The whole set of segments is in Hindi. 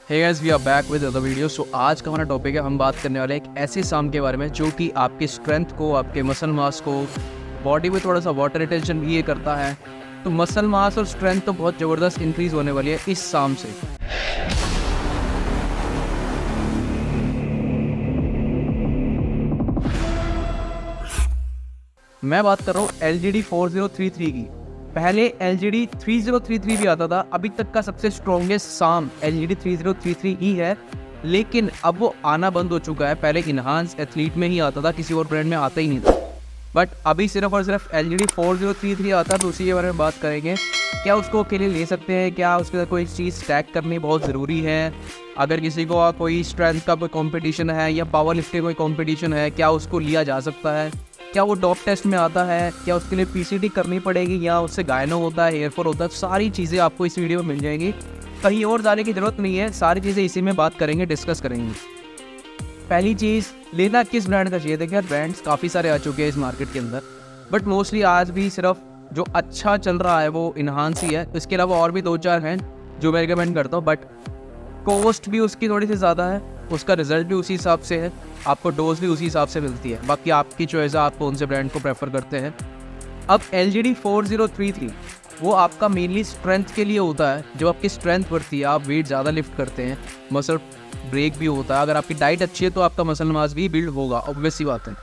Hey guys, we are back with other video. So आज का हमारा टॉपिक है, हम बात करने वाले हैं एक ऐसे साम के बारे में जो कि आपके स्ट्रेंथ को, आपके मसल मास को, बॉडी में थोड़ा सा वाटर रिटेंशन भी ये करता है। तो मसल मास और स्ट्रेंथ तो बहुत ज़बरदस्त इंक्रीज़ होने वाली है इस साम से। मैं बात कर रहा हूँ LGD 4033 की। पहले LGD 3033 भी आता था। अभी तक का सबसे स्ट्रॉन्गेस्ट साम LGD 3033 ही है, लेकिन अब वो आना बंद हो चुका है। पहले इन्हांस एथलीट में ही आता था, किसी और ब्रांड में आता ही नहीं था। बट अभी सिर्फ और सिर्फ LGD 4033 आता है, तो उसी के बारे में बात करेंगे। क्या उसको अकेले ले सकते हैं? क्या उसके साथ कोई चीज़ स्टैक करनी बहुत ज़रूरी है? अगर किसी को कोई स्ट्रेंथ का कोई कंपटीशन है या पावर लिफ्टिंग कोई कंपटीशन है, क्या उसको लिया जा सकता है? क्या वो डॉप टेस्ट में आता है? क्या उसके लिए PCT करनी पड़ेगी या उससे गायनो होता है, हेयरफॉल होता है? सारी चीज़ें आपको इस वीडियो में मिल जाएंगी, कहीं और जाने की ज़रूरत नहीं है। सारी चीज़ें इसी में बात करेंगे, डिस्कस करेंगे। पहली चीज़, लेना किस ब्रांड का चाहिए। देखिए, ब्रांड्स काफ़ी सारे आ चुके हैं इस मार्केट के अंदर, बट मोस्टली आज भी सिर्फ जो अच्छा चल रहा है वो इन्हांस ही है। इसके अलावा और भी 2-4 हैं जो मैं रिकमेंड करता हूँ, बट कॉस्ट भी उसकी थोड़ी सी ज़्यादा है, उसका रिजल्ट भी उसी हिसाब से है, आपको डोज भी उसी हिसाब से मिलती है। बाकी आपकी चॉइस है, आप कौन से ब्रांड को प्रेफर करते हैं। अब LGD 4033 वो आपका मेनली स्ट्रेंथ के लिए होता है। जो आपकी स्ट्रेंथ बढ़ती है, आप वेट ज़्यादा लिफ्ट करते हैं, मसल ब्रेक भी होता है। अगर आपकी डाइट अच्छी है तो आपका मसल मास भी बिल्ड होगा, ऑब्वियस सी बात है।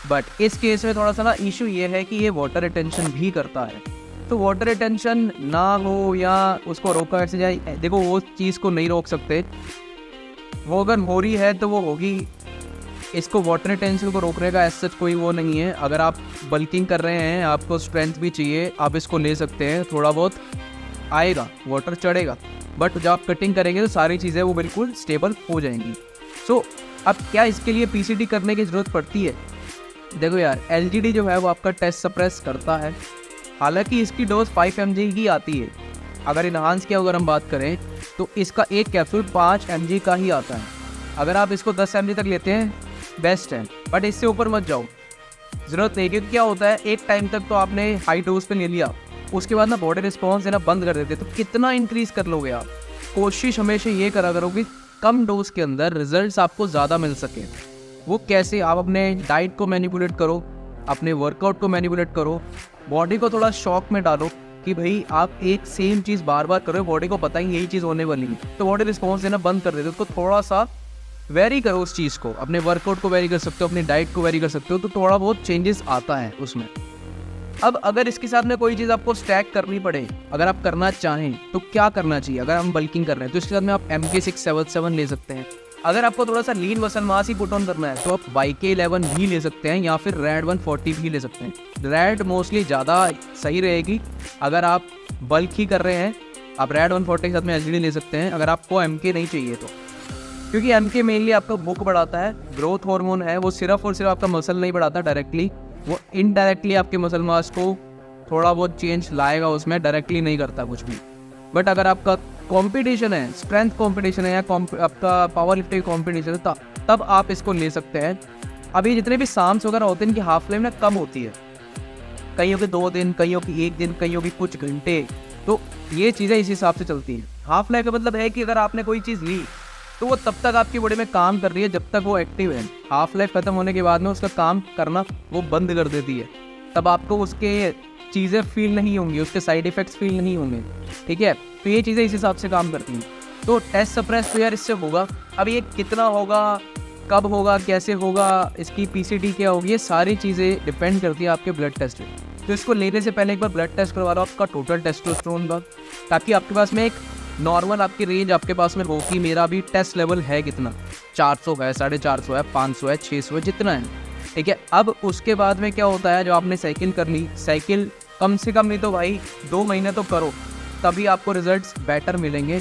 बट इस केस में थोड़ा सा ना इशू ये है कि ये वाटर रिटेंशन भी करता है। तो वाटर रिटेंशन ना हो या उसको रोका कैसे जाए, देखो वो चीज़ को नहीं रोक सकते। वो अगर हो रही है तो वो होगी। इसको वाटर रिटेंशन को रोकने का ऐसा कोई वो नहीं है। अगर आप बल्किंग कर रहे हैं, आपको स्ट्रेंथ भी चाहिए, आप इसको ले सकते हैं। थोड़ा बहुत आएगा, वाटर चढ़ेगा, बट जब आप कटिंग करेंगे तो सारी चीज़ें वो बिल्कुल स्टेबल हो जाएंगी। सो अब क्या इसके लिए PCT करने की ज़रूरत पड़ती है? देखो यार, LGD जो है वो आपका टेस्ट सप्रेस करता है। हालांकि इसकी डोज 5 mg ही आती है। अगर इन्हांस की अगर हम बात करें तो इसका एक कैप्सूल 5 mg का ही आता है। अगर आप इसको 10 mg तक लेते हैं बेस्ट है, बट इससे ऊपर मत जाओ, ज़रूरत नहीं। क्योंकि क्या होता है, एक टाइम तक तो आपने हाई डोज पे ले लिया, उसके बाद ना बॉडी रिस्पॉन्स देना बंद कर देते, तो कितना इंक्रीज़ कर लोगे आप? कोशिश हमेशा ये करा करो कि कम डोज के अंदर रिजल्ट्स आपको ज़्यादा मिल सके। वो कैसे? आप अपने डाइट को मैनिपुलेट करो, अपने वर्कआउट को मैनिपुलेट करो, बॉडी को थोड़ा शॉक में डालो कि भाई आप एक सेम चीज़ बार बार करो, बॉडी को पता ही यही चीज़ होने वाली है, तो बॉडी रिस्पॉन्स देना बंद कर देते। उसको थोड़ा सा वेरी करो, उस चीज़ को, अपने वर्कआउट को वेरी कर सकते हो, अपनी डाइट को वेरी कर सकते हो, तो थोड़ा बहुत चेंजेस आता है उसमें। अब अगर इसके साथ में कोई चीज़ आपको स्टैक करनी पड़े, अगर आप करना चाहें तो क्या करना चाहिए? अगर हम बल्किंग कर रहे हैं तो इसके साथ में आप MK677 ले सकते हैं। अगर आपको थोड़ा सा lean muscle mass he put on करना है तो आप YK11 भी ले सकते हैं, या फिर RAD 140 भी ले सकते हैं। RAD मोस्टली ज़्यादा सही रहेगी। अगर आप बल्क ही कर रहे हैं, आप RAD 140 के साथ में LGD ले सकते हैं। अगर आपको MK नहीं चाहिए तो, क्योंकि MK मेनली आपका भूख बढ़ाता है, ग्रोथ हार्मोन है, वो सिर्फ और सिर्फ आपका मसल नहीं बढ़ाता डायरेक्टली, वो इनडायरेक्टली आपके मसल मास को थोड़ा बहुत चेंज लाएगा, उसमें डायरेक्टली नहीं करता कुछ भी। बट अगर आपका कंपटीशन है, स्ट्रेंथ कंपटीशन है या आपका पावर लिफ्टिंग कंपटीशन है, तब आप इसको ले सकते हैं। अभी जितने भी साम्स वगैरह होते हैं, इनकी हाफ लाइफ ना कम होती है, कईयों के 2 दिन, कईयों की 1 दिन, कईयों की कुछ घंटे। तो ये चीज़ें इस हिसाब से चलती हैं। हाफ लाइफ का मतलब है कि अगर आपने कोई चीज़ ली तो वो तब तक आपकी बॉडी में काम कर रही है जब तक वो एक्टिव है। हाफ लाइफ खत्म होने के बाद में उसका काम करना वो बंद कर देती है, तब आपको उसके चीज़ें फील नहीं होंगी, उसके साइड इफ़ेक्ट्स फील नहीं होंगे। ठीक है, तो ये चीज़ें इस हिसाब से काम करती हैं। तो टेस्ट सप्रेस तो यार इससे होगा। अब ये कितना होगा, कब होगा, कैसे होगा, इसकी PCT क्या होगी, ये सारी चीज़ें डिपेंड करती है आपके ब्लड टेस्ट में। तो इसको लेने से पहले एक बार ब्लड टेस्ट करवा लो आपका टोटल टेस्टोस्टेरोन का, ताकि आपके पास में एक नॉर्मल आपकी रेंज आपके पास में हो कि मेरा भी टेस्ट लेवल है कितना, 400 है, 450 है, 500 है, 600 है, जितना है। ठीक है, अब उसके बाद में क्या होता है, जो आपने साइकिल कर ली, साइकिल कम से कम नहीं तो भाई 2 महीने तो करो, तभी आपको रिजल्ट्स बेटर मिलेंगे।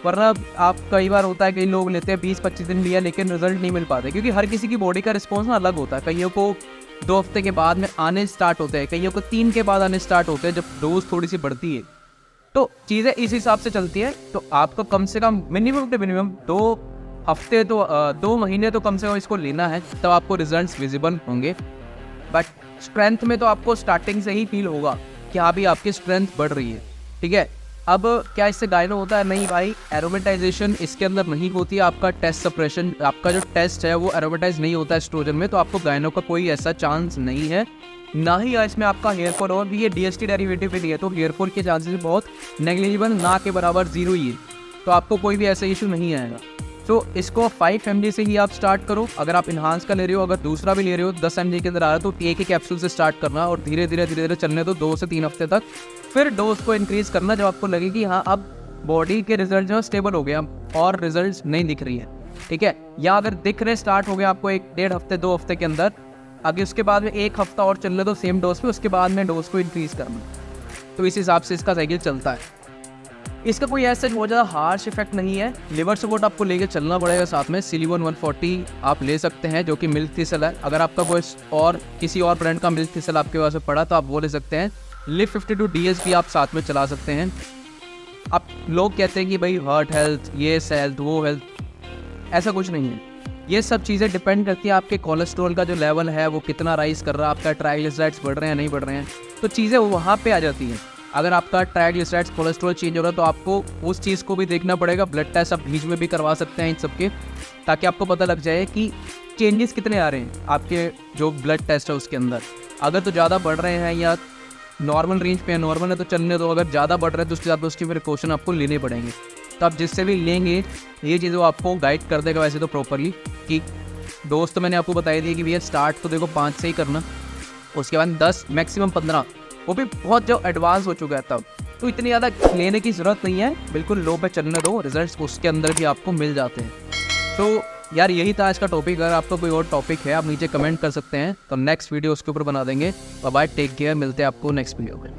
वरना आप कई बार होता है, कई लोग लेते हैं 20-25 दिन लिया लेकिन रिजल्ट नहीं मिल पाते, क्योंकि हर किसी की बॉडी का रिस्पॉन्स ना अलग होता है। कईयों को 2 हफ्ते के बाद में आने स्टार्ट होते हैं, कईयों को 3 के बाद आने स्टार्ट होते हैं, जब डोज थोड़ी सी बढ़ती है। तो चीज़ें इस हिसाब से चलती है। तो आपको कम से कम मिनिमम टू मिनिमम 2 हफ्ते तो 2 महीने तो कम से कम इसको लेना है, तब आपको रिजल्ट्स विजिबल होंगे। बट स्ट्रेंथ में तो आपको स्टार्टिंग से ही फील होगा कि हाँ भी आपकी स्ट्रेंथ बढ़ रही है। ठीक है, अब क्या इससे गायनो होता है? नहीं भाई, एरोमेटाइजेशन इसके अंदर नहीं होती है। आपका टेस्ट सप्रेशन, आपका जो टेस्ट है वो एरोमेटाइज नहीं होता है एस्ट्रोजन में, तो आपको गायनो का कोई ऐसा चांस नहीं है। ना ही इसमें आपका हेयर फॉल, और भी ये डीएसटी डेरिवेटिव भी नहीं है, तो हेयर फॉल के चांसेस बहुत नेग्लिजिबल, ना के बराबर जीरो ही है, तो आपको कोई भी ऐसा इशू नहीं आएगा। तो इसको 5 mg से ही आप स्टार्ट करो। अगर आप इन्हांस का ले रहे हो, अगर दूसरा भी ले रहे हो 10 mg के अंदर आ रहा है, तो एक ही कैप्सूल से स्टार्ट करना और धीरे धीरे चलने दो 2 से 3 हफ्ते तक। फिर डोज को इंक्रीज करना जब आपको लगे कि हाँ अब बॉडी के रिजल्ट जो है स्टेबल हो गया और रिजल्ट नहीं दिख रही है, ठीक है, या अगर दिख रहे स्टार्ट हो गया आपको 1-1.5 हफ्ते 2 हफ्ते के अंदर, आगे उसके बाद में 1 हफ्ता और चलने दो सेम डोज पे, उसके बाद में डोज को इंक्रीज करना। तो इस हिसाब से इसका साइकिल चलता है। इसका कोई ऐसा बहुत ज़्यादा हार्श इफेक्ट नहीं है। लिवर सपोर्ट आपको लेके चलना पड़ेगा साथ में। सिलिकॉन 140 आप ले सकते हैं जो कि मिल्क थिसल है। अगर आपका कोई और किसी और ब्रांड का मिल्क थिसल आपके पास पड़ा तो आप वो ले सकते हैं। लिव 52 DS भी आप साथ में चला सकते हैं। अब लोग कहते हैं कि भाई हार्ट हेल्थ, ये हेल्थ, वो हेल्थ, ऐसा कुछ नहीं है। ये सब चीज़ें डिपेंड करती है आपके कोलेस्ट्रॉल का जो लेवल है वो कितना राइज कर रहा है, आपका ट्राइग्लिसराइड्स बढ़ रहे हैं नहीं बढ़ रहे हैं, तो चीज़ें वहाँ पे आ जाती हैं। अगर आपका ट्राइग्लिसराइड्स कोलेस्ट्रॉल चेंज हो रहा है तो आपको उस चीज़ को भी देखना पड़ेगा। ब्लड टेस्ट आप बीच में भी करवा सकते हैं इन सबके, ताकि आपको पता लग जाए कि चेंजेस कितने आ रहे हैं आपके जो ब्लड टेस्ट है उसके अंदर। अगर तो ज़्यादा बढ़ रहे हैं या नॉर्मल रेंज पे है, नॉर्मल है तो चलने दो, अगर ज़्यादा बढ़ रहे हैं तो उसके साथ उसकी प्रिकॉशन आपको लेने पड़ेंगे। तो आप जिससे भी लेंगे ये चीज़ वो आपको गाइड कर देगा वैसे तो प्रॉपरली, कि दोस्त मैंने आपको बताई दी कि भैया स्टार्ट तो देखो 5 से ही करना, उसके बाद 10 मैक्सिमम 15, वो भी बहुत जो एडवांस हो चुका है तब, तो इतनी ज़्यादा लेने की ज़रूरत नहीं है। बिल्कुल लो पे चलने दो, रिजल्ट्स उसके अंदर भी आपको मिल जाते हैं। तो यार यही था आज का टॉपिक। अगर आपका कोई और टॉपिक है आप नीचे कमेंट कर सकते हैं, तो नेक्स्ट वीडियो उसके ऊपर बना देंगे। बाय बाय, टेक केयर, मिलते हैं आपको नेक्स्ट वीडियो में।